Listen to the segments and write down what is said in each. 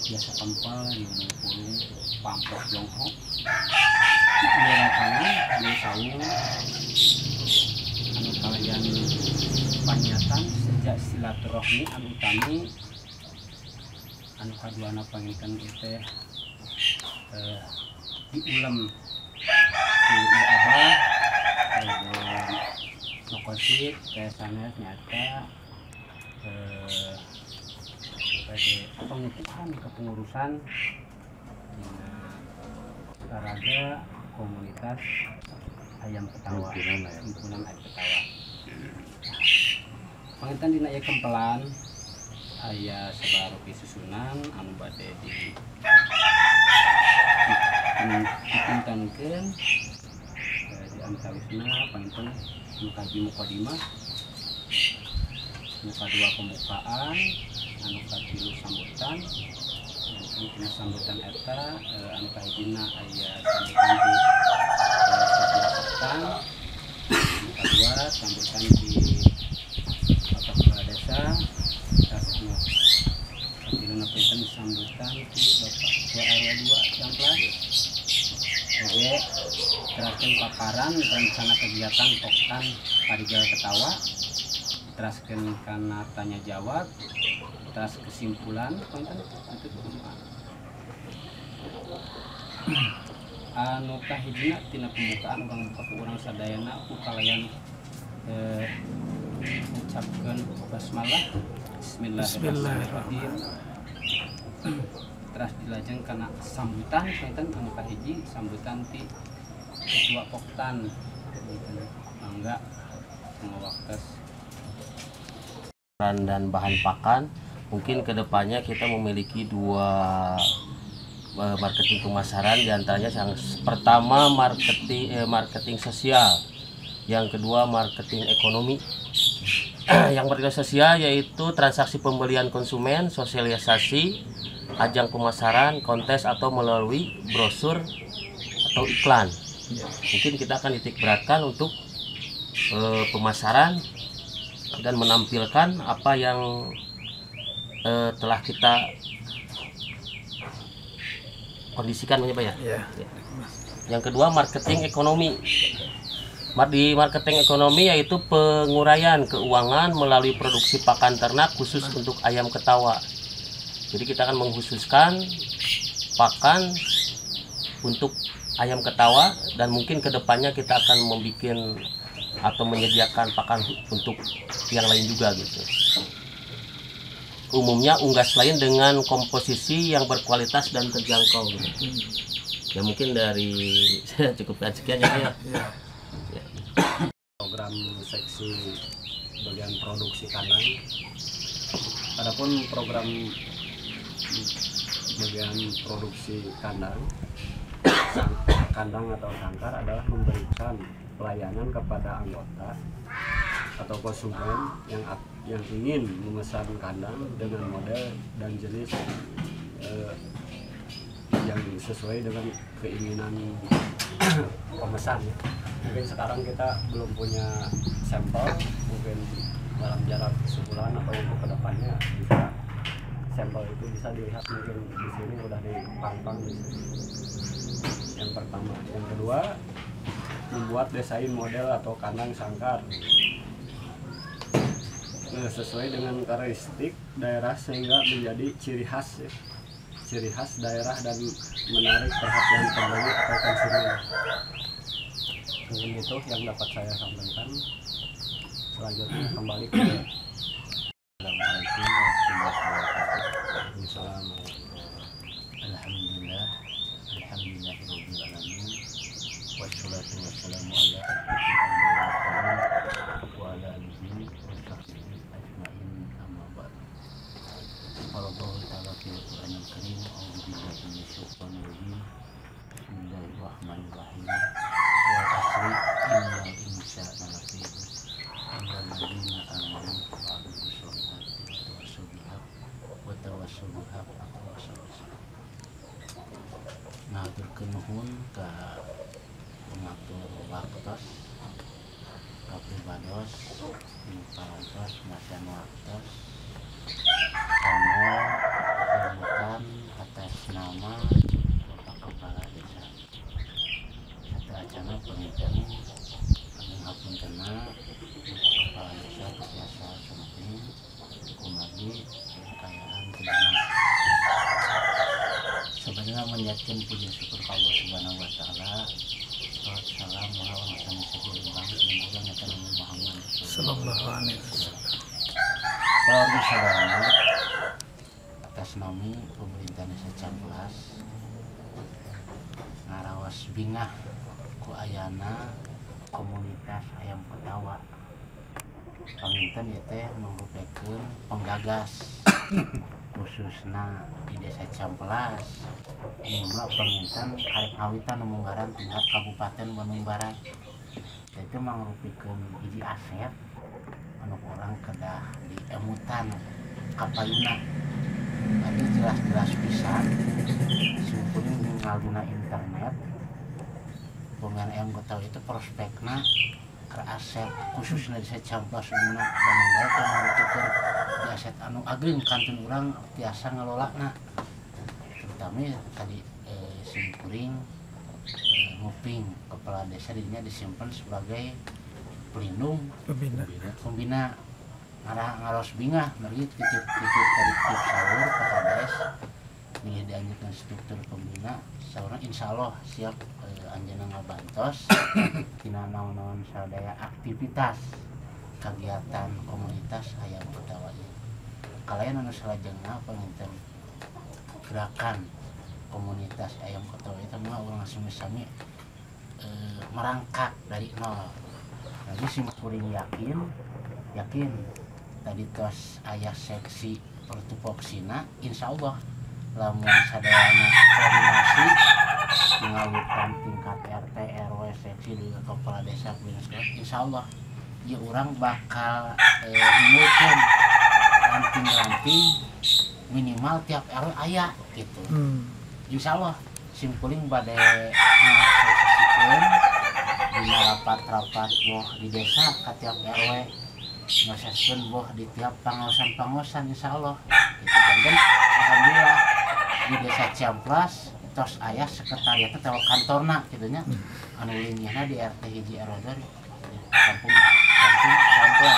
biasa kempal yang pulung pamplok jongkok daerah tangan di saung anu kalian panyatan sejak silaturahmi anu utami anu kaduana panginten teh diulam di abah nokosit teh sanes nyata pengukuhan kepengurusan olahraga komunitas ayam ketawa himpunan ayam ketawa panginten dina aya kempelan aya sabarogi susunan anu bade dipuntenkeun di antawisna panginten nu kaji mukadimah nu kadua pembukaan anu katilu sambutan anu sambutan eta anu kahijina aya sambutan di Kota anu kadua sambutan di Bapak Kepala Desa kasih katiluna penten sambutan di Bapak Ketua RW 2 Camplas oke teraskeun paparan rencana kegiatan Poktan Parigal Ketawa teraskeun kana tanya jawab atas kesimpulan konten anu kahijina tina pembukaan urang buka ke urang sadayana ku kalayan ucapkeun basmalah bismillahirrahmanirrahim terus dilajeng kana sambutan konten anu kahiji sambutan ti ketua Poktan mangga ngawaktos dan bahan pakan. Mungkin kedepannya kita memiliki dua marketing pemasaran, diantaranya yang pertama marketing sosial, yang kedua marketing ekonomi. Yang marketing sosial yaitu transaksi pembelian konsumen, sosialisasi, ajang pemasaran, kontes atau melalui brosur atau iklan. Mungkin kita akan titik beratkan untuk pemasaran dan menampilkan apa yang telah kita kondisikan ya. Yang kedua marketing ekonomi. Di marketing ekonomi yaitu penguraian keuangan melalui produksi pakan ternak khusus untuk ayam ketawa. Jadi kita akan mengkhususkan pakan untuk ayam ketawa dan mungkin kedepannya kita akan membuat atau menyediakan pakan untuk yang lain juga gitu. Umumnya unggas lain dengan komposisi yang berkualitas dan terjangkau gitu. Ya mungkin dari saya cukupkan sekian ya. Program seksi bagian produksi kandang. Adapun program bagian produksi kandang atau sangkar adalah memberikan pelayanan kepada anggota atau konsumen yang ingin memesan kandang dengan model dan jenis yang sesuai dengan keinginan pemesan. Mungkin sekarang kita belum punya sampel, mungkin dalam jarak sebulan atau untuk kedepannya bisa sampel itu bisa dilihat mungkin di sini udah dipangpang di sini. Yang pertama, yang kedua membuat desain model atau kandang sangkar sesuai dengan karakteristik daerah sehingga menjadi ciri khas daerah dan menarik perhatian pembeli atau konsumen. Mungkin itu yang dapat saya sampaikan. Selanjutnya kembali ke Assalamualaikum warahmatullahi wabarakatuh. Alhamdulillahirabbil alamin. Wassalatu wassalamu ala wa ala alihi wa sahbihi ajmain amma ba'd. Qala Allah ta'ala fil Qur'anil Karim, a'udzu billahi minasyaitonir rajim. Bismillahirrahmanirrahim. Wa asri innal insana lafi khusr illa alladziina aamanu wa 'amilus shalihati wa tawassaw bil haqq wa tawassaw bil haqq wa tawassaw bis sabr. Nah, berkenuhun ke pengatur waktos kapribados parantos macan waktos kamu sambutan Dengan menjadikan puji syukur ke Allah Subhanahu wa taala. Salam wa Muhammad sallallahu alaihi wasallam. Para saudara, atas nama pemerintah Desa Ciamplas ngarawas bingah ku ayana komunitas ayam ketawa. Panginten ieu teh merupakeun penggagas khususna di Desa Ciamplas. Mula panginten karek ngawitan munggaran tingkat Kabupaten Bandung Barat. Itu mangrupikeun hiji aset anu orang kedah diemutan kapayuna. Tadi jelas-jelas pisan sumpuring ngaluna internet pengen ayam ketawa itu prospekna ke aset khususnya Desa Ciamplas Bandung Barat yang mangrupikeun di aset anu ageng kantun urang tiasa ngelolana. Terutama tadi simpuring nguping kepala desa dirinya disimpan sebagai pelindung pembina ngaros bingah dari titip dari titip sahur ke kades ini dianjurkan struktur pembina saurna insyaallah siap anjeunna ngabantos tina naon-naon sadaya aktivitas kegiatan komunitas ayam ketawa ieu kalayan anu salajengna panginten gerakan komunitas ayam ketawa itu mah orang sami-sami merangkak dari nol. Jadi simpuring yakin tadi tos ayah seksi pertupoksina insya Allah lamun sadayana koordinasi mengalukan tingkat RT RW seksi juga kepala desa insya Allah ya orang bakal mungkin ranting-ranting minimal tiap RW ayah gitu. Insya Allah simpuling bade ngasosisikeun dina rapat-rapat boh di desa ka tiap RW ngasosisikeun boh di tiap pangaosan-pangaosan insya Allah gitu. Dan alhamdulillah di Desa Ciamplas tos aya sekretariat teh kantorna kitu nya anu lingihna di RT hiji RW di kampung Ciamplas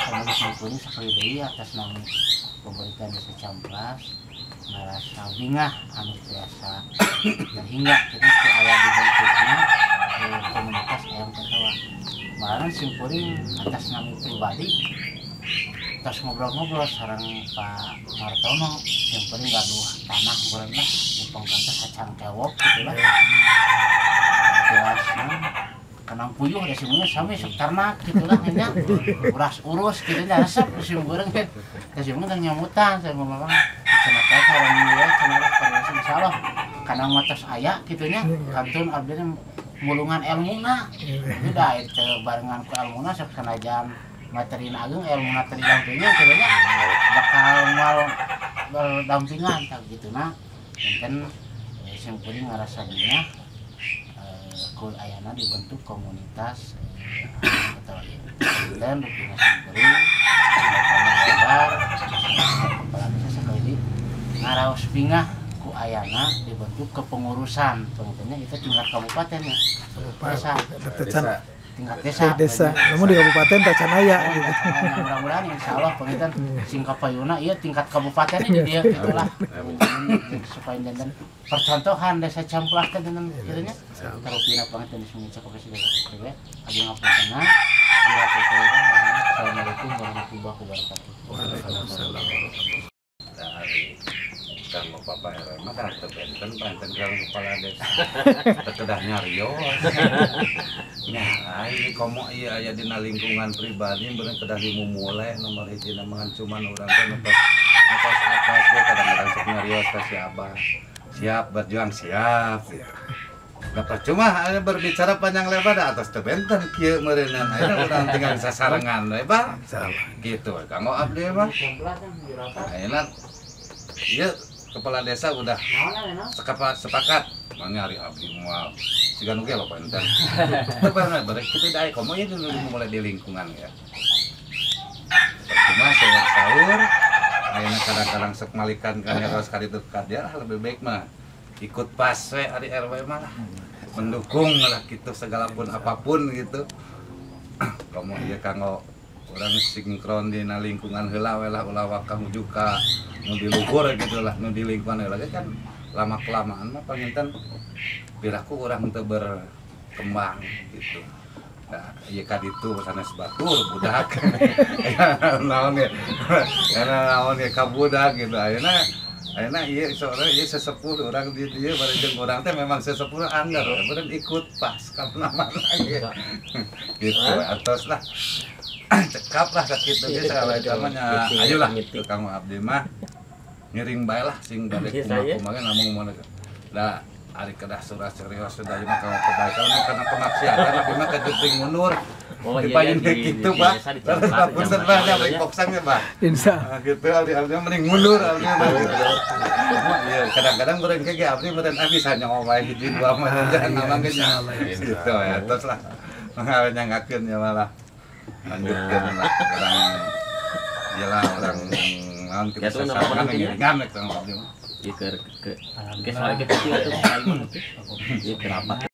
kemudian simpuling sakali deui atas nama pemerintah Desa Ciamplas ngerasa bingah anu biasa dan hingga kita ke awal dibentuknya komunitas ayam ketawa malahan simpuring atas nama pribadi terus ngobrol-ngobrol sareng Pak Martono simpuring gaduh tanah gorengna nyepong kata kacang kewok gitu lah jelasnya kenang puyuh ada semuanya sami sok ternak gitu lah nya uras urus gitu nya resep sim goreng teh simpuring teh nyamutan saya ngomong cenah teh sareng ieu cenah koordinasi insyaallah kana matos aya kitu nya kantun abdi mulungan ilmuna itu da itu barengan ku ilmuna sok sanajan materina ageung ilmuna teh didampingan kitu nya bakal moal berdampingan tah kituna enten simpuring ngarasa dinya ku ayana dibentuk komunitas atau dan dukung simpuring kabar kepala desa sekali ngaraos bingah ku ayana dibentuk kepengurusan tentunya itu tingkat kabupaten ya desa tingkat desa namun di kabupaten tacanaya gitu mudah-mudahan insyaallah penginten sing kapayuna ieu tingkat kabupaten ini dia gitulah supaya dan percontohan Desa Ciamplas teh dengan kitu nya karupina panginten disini cek ke sini dewe abi ngapuntenna Assalamualaikum warahmatullahi wabarakatuh. Waalaikumsalam. Kan Bapak RW mah kan tebenten panten kang kepala desa. Kedah nyarios. Nah, ini komo ieu aya dina lingkungan pribadi bener kedah dimumule nomor hiji namangan cuman urang teh nepas atas ge kadang-kadang sok nyarios ka si Abah. Siap berjuang siap. Gak percuma berbicara panjang lebar atas tebenten kieu meureunna ayeuna urang tinggal sasarengan we Pak. Gitu kanggo abdi mah. Ayeuna ieu kepala desa udah sepakat nyari abdi moal siga nu ge loba enten. Bener bener kita dae komo ieu dulu mulai di lingkungan ya. Cuma sahur ayeuna kadang-kadang sok malikan kan harus kali dekat dia lebih baik mah ikut pas we ari RW mah mendukung lah gitu segala pun apapun gitu. Komo ieu kanggo urang sinkron dina lingkungan heula we lah ulah wakang juga nu di luhur gitu lah nu di lingkungan heula kan lama kelamaan mah panginten piraku orang teu berkembang gitu. Nah, ieu ka ditu sanes batur budak. Naon ya? Karena naon ya ka budak gitu. Ayeuna ieu sore ieu sesepuh urang di dieu bari jeung urang teh memang sesepuh anggar, bener ikut pas ka mana gitu. Gitu atos lah. Cekap lah sakitu ge sagala jamannya. Ayolah tukang abdi mah ngiring bae lah sing bade kumaha namung moal. Da ari kedah surah serius sudah mah kalau kebaikan karena kemaksiatan tapi mah kejeuting mundur. Oh iya dipayin gitu, Pak. Terus punten mah nya baik boksangnya, Pak. Insya Gitu abdi mending mundur abdi mah gitu. Iya, kadang-kadang meureun ge abdi meureun bisa nyawa wae hiji dua mah jangan namang ge gitu ya. Terus lah nyangakeun ya malah. Lanjutkeun lah orang iyalah orang naon kita sasaran ngiringan eta abdi mah. Ieu ke soal kita itu kenapa